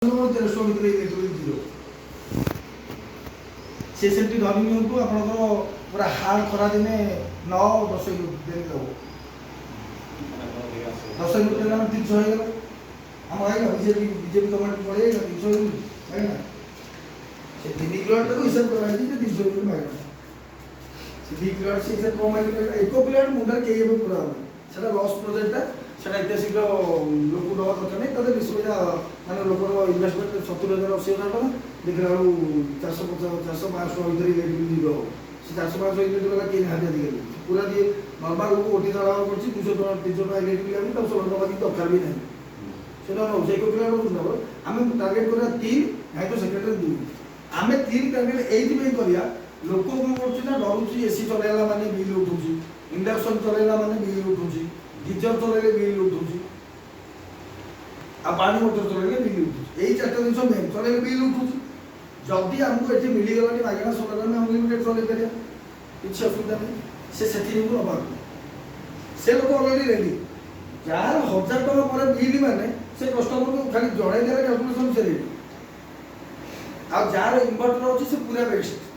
से सेमती धरी नियंतु आपनकर पूरा हार्ड खरा दिने 9-10 दिन दो 10 यूनिट ना 300 हो गला हम आइला बीजेपी गवर्नमेंट पड़े 300 यूनिट है ना से 3 किलोमीटर को हिसाब करा दी 300 यूनिट माइला से 2 किलोमीटर से हिसाब कम माइला 1 किलोमीटर मुंडा के ये पूरा सेटा लॉस प्रोजेक्ट सेटा इते शीघ्र लोक दवा दरकार नहीं तदे विश्वजा माने लोकर इन्वेस्टमेंट 70,000-80,000 टका देखला 450-400-500 इधर ही जीरो से 400-500 इधर वाला के हाथ दे पूरा दिए नॉर्मल लोग ओटी चढ़ा करछि 200-300 टका इलेक्ट्रिक आबि तब 16 टका की दरकार भी नहीं सेटा न से को किलोमीटर न हम टारगेट करा 3 नहीं तो सेक्रेटरी 2 हमें 3 टारगेट एइति में करिया लोक को करछि ना डरुछि एसी चलेला माने बिल उठुछि इंडक्शन चलेला माने बिल उठुछि गीजर चलेले बिल उठुछि आ पानी मोटर चलेले बिल उठुछि एई चारटा दिन मेन चलेले बिल उठुछि जल्दी हमको एठी मिली गलानी मागना सोलर में हम लिमिटेड चले करिया किछ असुविधा नहीं से सेठी को अभाव से लोग ऑलरेडी रेडी यार 1000 टका पर बिल माने से कस्टमर को खाली जड़ाई देला कैलकुलेशन से रेडी आ जार इन्वर्टर होछि से पूरा बेस्ट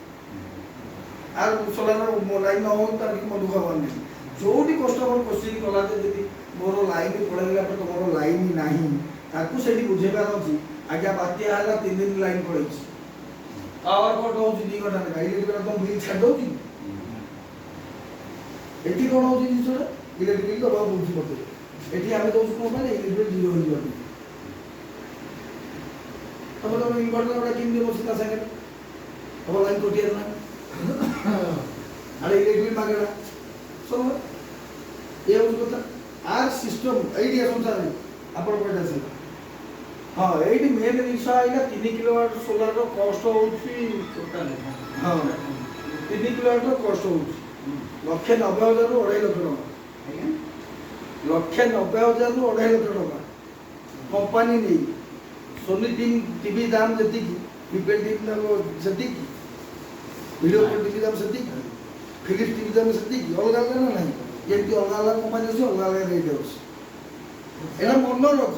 आर सोलर लाइन न हो तार की मधु भगवान नहीं जोटी कस्टमर क्वेश्चन कला जे मोर लाइन पड़ेगा तो मोर लाइन नहीं ताकू सेठी बुझेबार अछि आज्ञा बात्या हला 3 दिन लाइन पड़ै छी पावर कट होछि 2 घंटा में इलेक्ट्रिक तो बिल छाड़ दोछि एठी कोन होछि जिसरा इलेक्ट्रिक तो बाबू बुझी मते एठी आमे दोछ को माने इलेक्ट्रिक जीरो हो जाबी तो इन्वर्टर बड़ा किन दे बसता संगे अब लाइन कोटियर ना अरे इलेक्ट्रिक मागेड़ा सब ये उस কথা আর সিস্টেম আইডিয়া সংসার আপন কয়টা আছে হ্যাঁ এইটি মেন জিনিস আইলা 3 কিলোওয়াট সোলার র কষ্ট হউছি টোটাল হ্যাঁ 3 কিলোওয়াট র কষ্ট হউছি 1,90,000 ରୁ 2.5 লক্ষ টাকা আজ্ঞା 1,90,000 ରୁ 2.5 লক্ষ টাকা কোম্পানি নেই সোনি টিভি দাম যেতিকি প্রিপেড টিভি দাম যেতিকি ভিডিও টিভি দাম যেতিকি फिलिप्स टीवी दाम सेतिकी अलग अलग ना नहीं एमती अलग अलग कंपनी अछि अलग अलग रेट अछि एना मन रख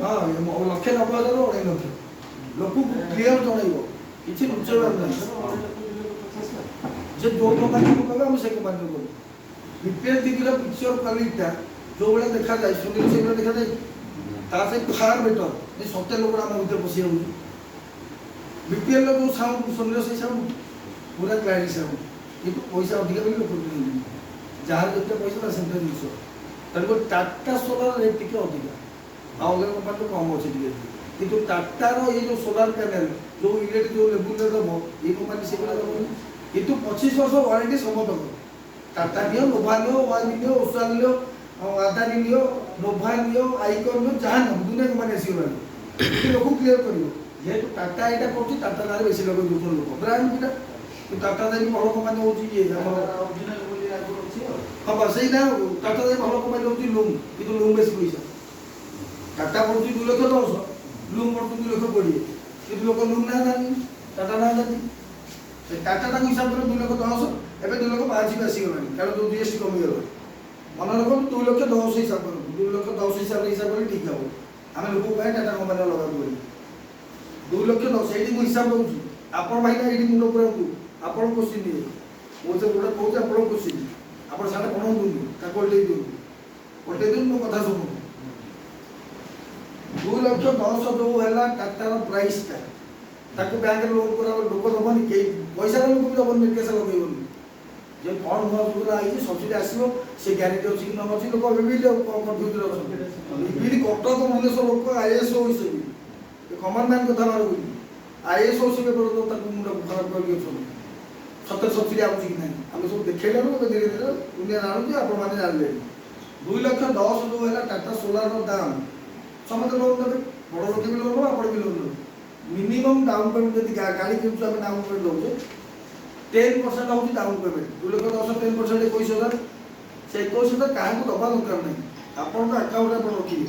हां 1,90,000 ରୁ 2.5 ଲକ୍ଷ लोक क्लियर जणाइबो किछि नुचेबार नहीं जे जो कंपनी को कहबे हम से कंपनी को रिपेयर टीवी रो पिक्चर क्वालिटी जो बळे देखा जाय सुनिल से देखा जाय ता से फार बेटर जे सत्य लोक हम उधर बसी रहउ बीपीएल लो जो साउंड सुनिल से साउंड पूरा क्लियर साउंड কিন্তু পয়সা অধিক বলি লোক যার যেতে পয়সা তা সেন্টার জিনিস তারপর টাটা সোলার রেট টিকে অধিক আর অন্য কোম্পানি কম আছে টিকে কিন্তু টাটার এই যে সোলার প্যানেল যে ইলেক্ট্রিক যে লেভেল দেব এই কোম্পানি সেগুলো দেব কিন্তু 25 বছর ওয়ারেন্টি সমত টাটা নিও নোভা নিও ওয়ান নিও ওসা নিও আদানি নিও নোভা নিও আইকন নিও যাহা না দুনিয়া কোম্পানি আসিবনি লোক ক্লিয়ার করিব যেহেতু টাটা এটা করছি টাটা নারে বেশি লোক দুজন লোক ব্র্যান্ড এটা टाटा दे भी भलो कंपनी होची ये हमर ओरिजिनल बोली लागू होची हां बस सही ना टाटा दे भलो कंपनी होची लूम किंतु लूम बेसी पैसा टाटा पड़ती 2 लाख 10 लूम पड़ती 2 लाख 20 किंतु लोक लूम ना जानी टाटा ना जानी से टाटा ता हिसाब करे 2 लाख 10 एबे 2 लाख 5 बेसी गलानी कारण जो जीएसटी कमी गला मन रखो 2 लाख 10 हिसाब करो 2 लाख 10 हिसाब करे ठीक है हमें लोक कहे टाटा कंपनी लगा बोली 2 लाख 10 एडी मु हिसाब दउची आपण भाई ना एडी मुंडो पुरा आपण क्वेश्चन दिए वो से गोटा कहू आपण क्वेश्चन आपण साडे कोन दुनु का कोल्टे दुनु मो कथा सुनु 2 लाख 10 जो हैला टाटा रो प्राइस ता ताको बैंक लोन करा लोक दबनी के पैसा लोक भी दबनी केसा लगेबनी जे कोन हो पूरा आई सब्सिडी आसीबो से ग्यारंटी अछि कि न अछि लोक भी कंफ्यूज रहसन बिल कटक भुवनेश्वर लोक आईएसओ होइसे ये कॉमन मैन कथा मारू आईएसओ से पेपर तो ताको मुंडा खराब कर दियो सत्तर सब्सिडी आउची कि नहीं हम सब देखेला रो धीरे धीरे दुनिया जानु आपण माने जानले 2 लाख 10 जो हैला टाटा सोलार रो दाम समस्त लोग देबे बड़ लोक भी लोन आपण भी लोन मिनिमम डाउन पेमेंट यदि गाड़ी किछु हम डाउन पेमेंट दोछे 10% होची डाउन पेमेंट 2 लाख 10 10% 21000 से 21000 काहे को दबा दरकार नहीं आपण का अकाउंट आपण रखी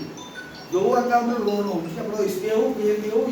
जो अकाउंट में लोन हो आपण एसबीआई हो पीएनबी हो